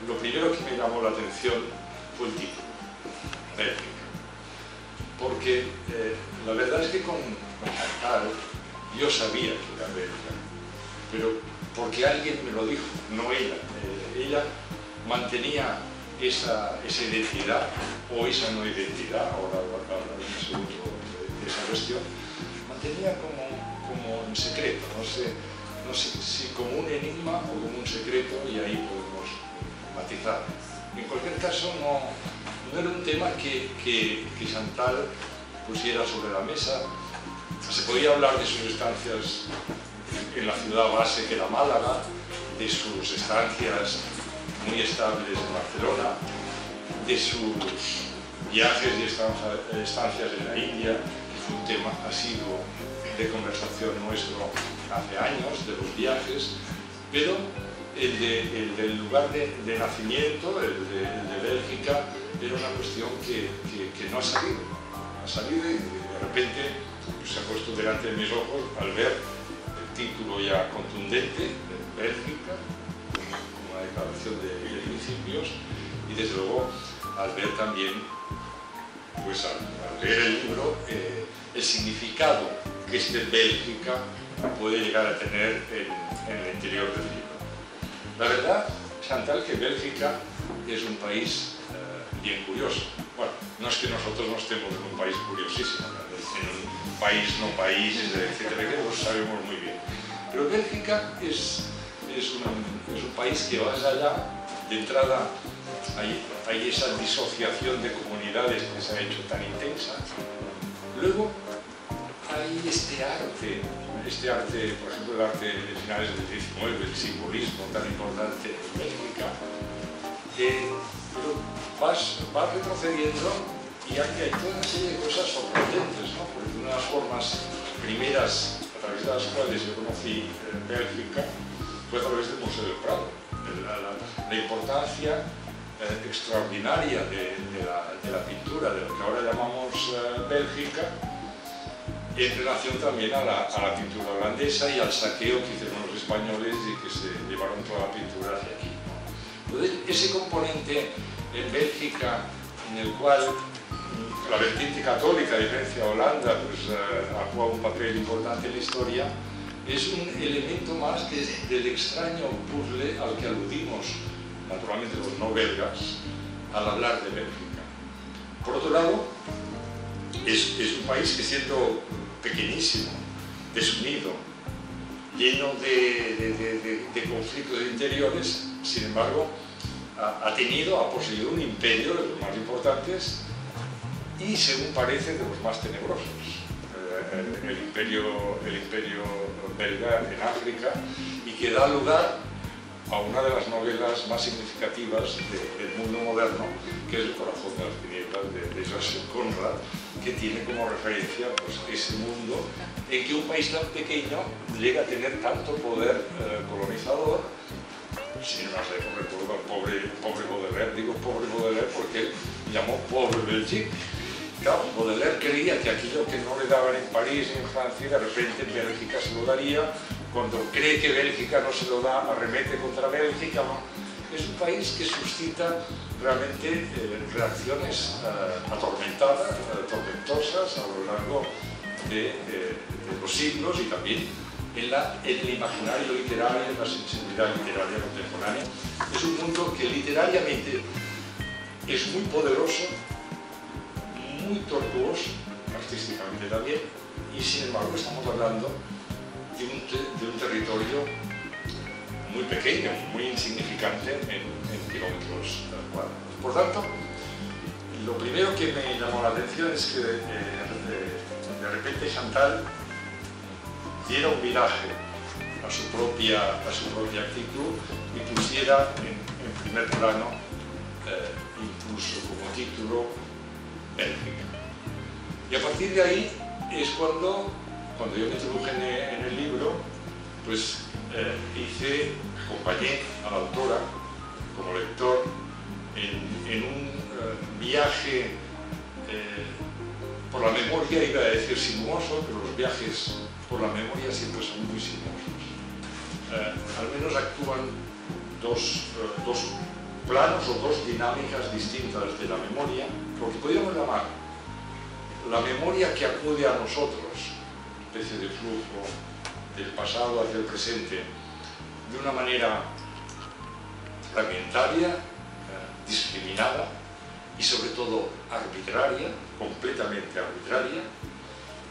lo primero que me llamó la atención fue el título, Bélgica. Porque la verdad es que con Chantal yo sabía que era belga, pero porque alguien me lo dijo, no ella. Ella mantenía esa identidad o esa no identidad, ahora hablaré un segundo de esa cuestión, mantenía como en secreto, no sé si como un enigma o como un secreto, y ahí podemos matizar. En cualquier caso, no era un tema que Chantal pusiera sobre la mesa. Se podía hablar de sus estancias en la ciudad base que era Málaga, de sus estancias muy estables en Barcelona, de sus viajes y estancias en la India, que fue un tema asiduo de conversación nuestro hace años, de los viajes, pero el del lugar de nacimiento, el de Bélgica, era una cuestión que no ha salido y de repente pues, se ha puesto delante de mis ojos al ver el título ya contundente de Bélgica, como una declaración de principios, y desde luego al ver también, pues al leer el libro, el significado que Bélgica puede llegar a tener en el interior del libro. La verdad, Chantal, que Bélgica es un país bien curioso. Bueno, no es que nosotros no estemos en un país curiosísimo, en un país, no países, etcétera, que lo sabemos muy bien. Pero Bélgica es un país que más allá, de entrada, hay esa disociación de comunidades que se ha hecho tan intensa. Luego hay este arte, por ejemplo, el arte de finales del XIX, el simbolismo tan importante en Bélgica, pero vas retrocediendo y hay toda una serie de cosas sorprendentes, ¿no? Porque una de las formas primeras a través de las cuales yo conocí Bélgica fue a través del Museo del Prado. La importancia extraordinaria de la pintura, de lo que ahora llamamos Bélgica, en relación también a la pintura holandesa y al saqueo que hicieron los españoles y que se llevaron toda la pintura hacia aquí. Entonces, ese componente en Bélgica, en el cual la vertiente católica, a diferencia de Holanda, pues, ha jugado un papel importante en la historia, es un elemento más del extraño puzzle al que aludimos, naturalmente los no belgas, al hablar de Bélgica. Por otro lado, es un país que, siendo pequeñísimo, desunido, lleno de conflictos interiores, sin embargo, ha poseído un imperio de los más importantes y, según parece, de los más tenebrosos. El imperio belga en África, y que da lugar a una de las novelas más significativas del mundo moderno, que es El corazón de las tinieblas de Joseph Conrad, que tiene como referencia pues, ese mundo en que un país tan pequeño llega a tener tanto poder colonizador. Sin más recuerdo al pobre Baudelaire, digo pobre Baudelaire porque él llamó pobre Belgique. Claro, Baudelaire creía que aquello que no le daban en París y en Francia, de repente en Bélgica se lo daría. Cuando cree que Bélgica no se lo da, arremete contra Bélgica. Es un país que suscita realmente reacciones atormentadas, tormentosas a lo largo de los siglos, y también en el imaginario literario, en la sensibilidad literaria contemporánea. Es un mundo que literariamente es muy poderoso, muy tortuoso, artísticamente también, y sin embargo estamos hablando de un territorio muy pequeño, muy insignificante en kilómetros cuadrados. Por tanto, lo primero que me llamó la atención es que de repente Chantal diera un viraje a su propia actitud y pusiera en primer plano, incluso como título, Bélgica. Y a partir de ahí es cuando yo me introduje en el libro, pues acompañé a la autora como lector en un viaje por la memoria, iba a decir sinuoso, pero los viajes por la memoria siempre son muy sinuosos. Al menos actúan dos planos o dos dinámicas distintas de la memoria, lo que podríamos llamar la memoria que acude a nosotros, especie de flujo del pasado hacia el presente, de una manera fragmentaria, discriminada y sobre todo arbitraria, completamente arbitraria,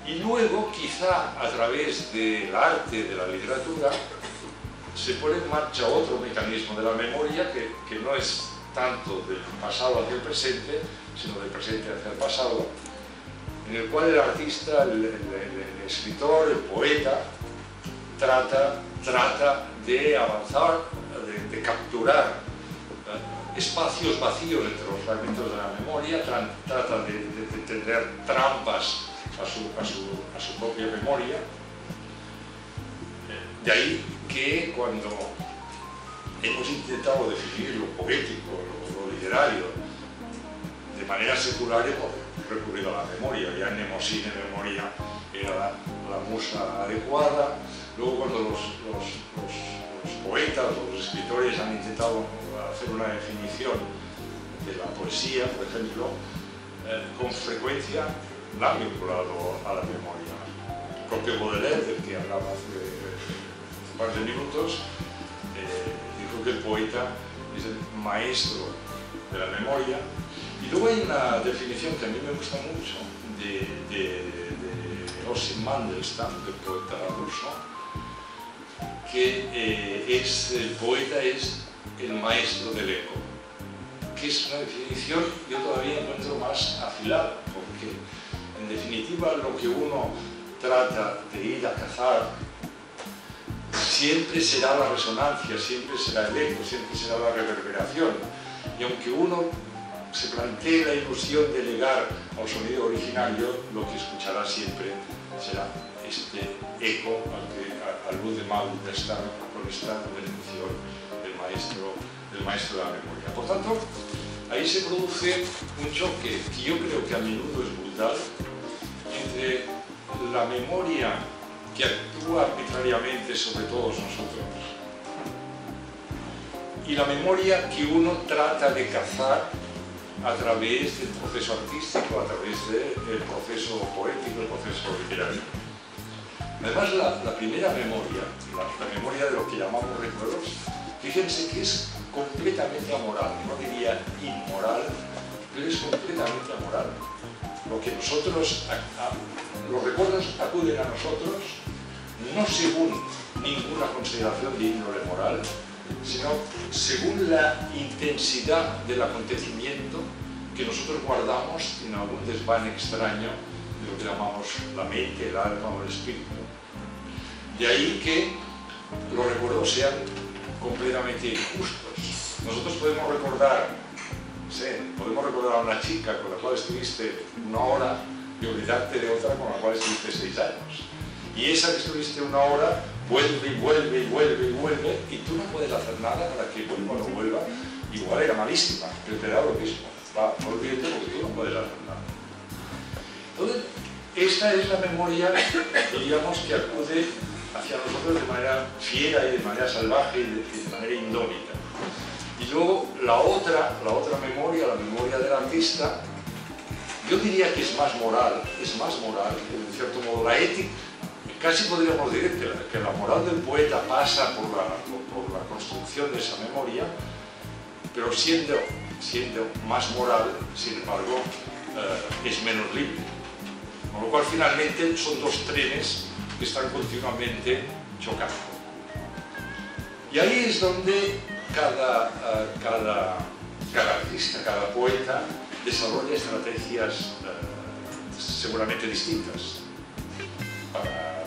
y luego quizá a través del arte, de la literatura, se pone en marcha otro mecanismo de la memoria que no es tanto del pasado hacia el presente, sino del presente hacia el pasado, en el cual el artista, el escritor, el poeta, trata de avanzar, de capturar espacios vacíos entre los fragmentos de la memoria, trata de tender trampas a su propia memoria. De ahí que cuando hemos intentado definir lo poético, lo literario, de manera secular hemos recurrido a la memoria. Ya en Mnemosine memoria era la musa adecuada. Luego cuando los poetas, los escritores han intentado hacer una definición de la poesía, por ejemplo, con frecuencia la han vinculado a la memoria. El propio Baudelaire, del que hablaba hace un par de minutos, dijo que el poeta es el maestro de la memoria. Y luego hay una definición que a mí me gusta mucho de Ossip Mandelstam, del poeta ruso, que el poeta es el maestro del eco, que es una definición que yo todavía encuentro más afilada, porque en definitiva lo que uno trata de ir a cazar siempre será la resonancia, siempre será el eco, siempre será la reverberación, y aunque uno se plantee la ilusión de llegar al sonido originario, lo que escuchará siempre será este eco a luz de Mandelstam con esta definición del maestro de la memoria. Por tanto, ahí se produce un choque que yo creo que a menudo es brutal entre la memoria que actúa arbitrariamente sobre todos nosotros y la memoria que uno trata de cazar a través del proceso artístico, a través del proceso poético, el proceso literario. Además, la primera memoria, la memoria de lo que llamamos recuerdos, fíjense que es completamente amoral, no diría inmoral, pero es completamente amoral. Lo que nosotros, los recuerdos acuden a nosotros no según ninguna consideración de índole moral, sino según la intensidad del acontecimiento que nosotros guardamos en algún desván extraño de lo que llamamos la mente, el alma o el espíritu. De ahí que los recuerdos sean completamente injustos. Nosotros podemos recordar a una chica con la cual estuviste una hora y olvidarte de otra con la cual estuviste 6 años. Y esa que estuviste una hora vuelve y vuelve y vuelve y vuelve y tú no puedes hacer nada para que vuelva o no vuelva. Igual era malísima, pero te da lo mismo. No olvídate porque tú no puedes hacer nada. Entonces, esta es la memoria, digamos, que acude hacia nosotros de manera fiera y de manera salvaje y de manera indómita. Y luego la otra memoria, la memoria del artista, yo diría que es más moral, en cierto modo la ética. Casi podríamos decir que la moral del poeta pasa por la construcción de esa memoria, pero siendo más moral, sin embargo, es menos libre. Con lo cual, finalmente, son dos trenes que están continuamente chocando. Y ahí es donde cada artista, cada poeta, desarrolla estrategias seguramente distintas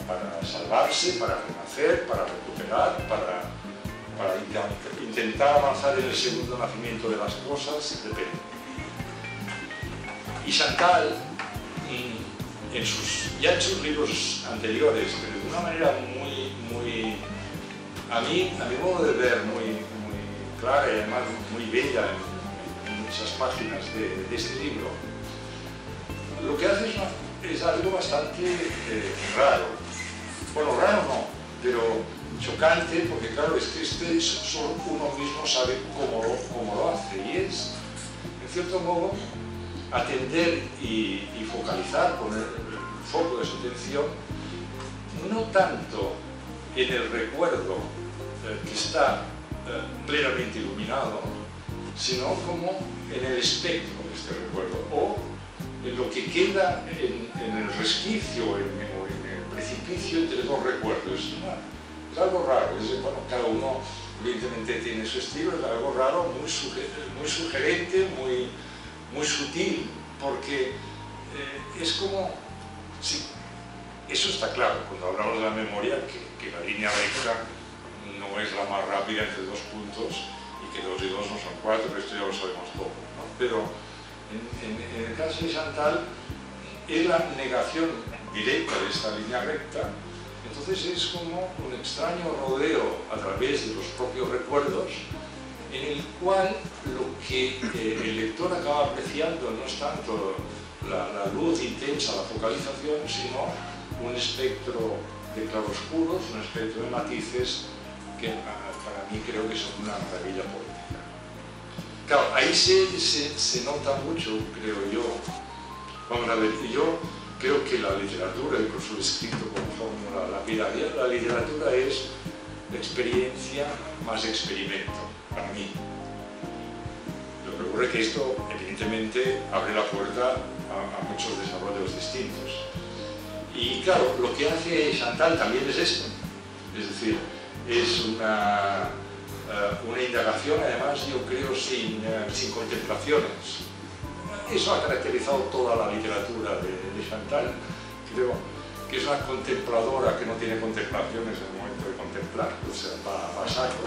para salvarse, para renacer, para recuperar, para intentar avanzar en el segundo nacimiento de las cosas, depende. Y Chantal, ya en sus libros anteriores, pero de una manera a mi modo de ver, muy clara y además muy bella en muchas páginas de este libro, lo que hace es algo bastante raro. Bueno, raro no, pero chocante, porque claro, es que solo uno mismo sabe cómo lo hace. cierto modo, atender y focalizar, poner el foco de su atención, no tanto en el recuerdo que está plenamente iluminado, sino como en el espectro de este recuerdo, o en lo que queda en el resquicio o en el precipicio entre dos recuerdos. Es algo raro, bueno, cada uno evidentemente tiene su estilo, es algo raro, muy sugerente, muy sutil, porque es como, sí, eso está claro, cuando hablamos de la memoria, que la línea recta no es la más rápida entre dos puntos y que 2 y 2 no son 4, esto ya lo sabemos todo, ¿no? Pero en el caso de Chantal es la negación directa de esta línea recta. Entonces es como un extraño rodeo a través de los propios recuerdos, en el cual lo que el lector acaba apreciando no es tanto la luz intensa, la focalización, sino un espectro de claroscuros, un espectro de matices que para mí creo que son una maravilla poética. Claro, ahí se nota mucho, creo yo. Vamos a ver, yo creo que la literatura, incluso el escrito como fórmula lapidaria, la literatura es experiencia más experimento, para mí. Lo que ocurre es que esto, evidentemente, abre la puerta a muchos desarrollos distintos. Y claro, lo que hace Chantal también es esto, es decir, es una indagación, además, yo creo, sin contemplaciones. Eso ha caracterizado toda la literatura de Chantal. Creo que es una contempladora que no tiene contemplaciones en el momento de contemplar, o sea, va a saco,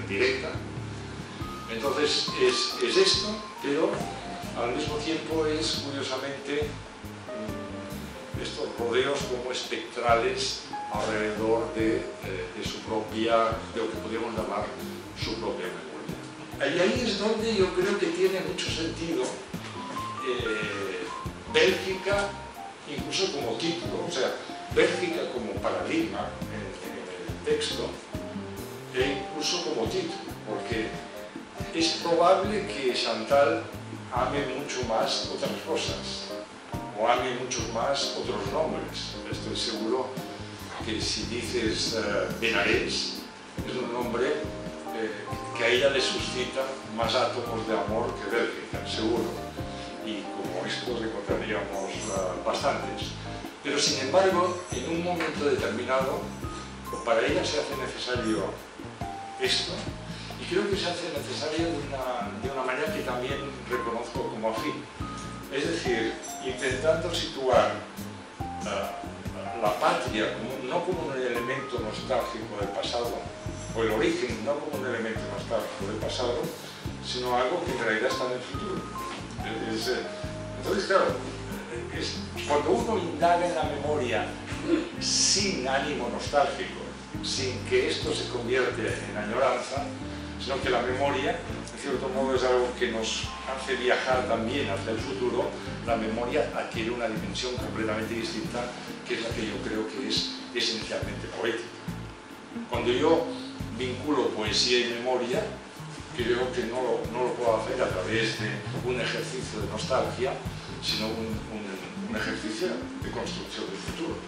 directa. Entonces es esto, pero al mismo tiempo es, curiosamente, estos rodeos como espectrales alrededor de su propia, de lo que podríamos llamar su propia memoria. Y ahí es donde yo creo que tiene mucho sentido Bélgica, incluso como título, o sea, Bélgica como paradigma en el texto, e incluso como título, porque es probable que Chantal ame mucho más otras cosas, o ame mucho más otros nombres. Estoy seguro que si dices Benarés, es un nombre que a ella le suscita más átomos de amor que Bélgica, seguro. Y como estos encontraríamos bastantes. Pero sin embargo, en un momento determinado, para ella se hace necesario esto, y creo que se hace necesario de una manera que también reconozco como afín. Es decir, intentando situar la patria no como un elemento nostálgico del pasado, o el origen no como un elemento nostálgico del pasado, sino algo que en realidad está en el futuro. Entonces, claro, cuando uno indaga en la memoria sin ánimo nostálgico, sin que esto se convierte en añoranza, sino que la memoria, en cierto modo, es algo que nos hace viajar también hacia el futuro, la memoria adquiere una dimensión completamente distinta, que es la que yo creo que es esencialmente poética. Cuando yo vinculo poesía y memoria, creo que no lo puedo hacer a través de un ejercicio de nostalgia, sino un ejercicio de construcción del futuro.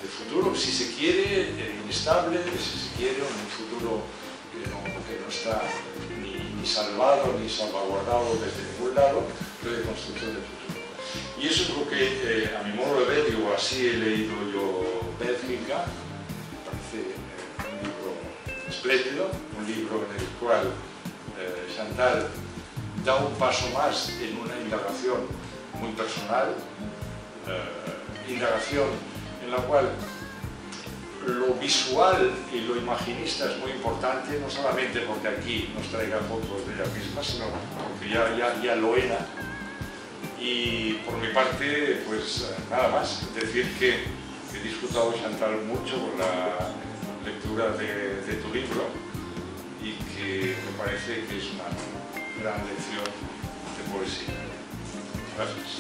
El futuro, si se quiere, inestable, si se quiere, un futuro que no está ni salvado ni salvaguardado desde ningún lado, pero de construcción del futuro. Y eso es lo que, a mi modo de ver, digo, así he leído yo Bélgica, me parece un libro espléndido, un libro en el cual Chantal da un paso más en una indagación muy personal, indagación en la cual lo visual y lo imaginista es muy importante, no solamente porque aquí nos traiga fotos de ella misma, sino porque ya lo era. Y por mi parte, pues nada más, decir que he disfrutado, Chantal, mucho con la lectura de tu libro, y que me parece que es una gran lección de poesía. Gracias.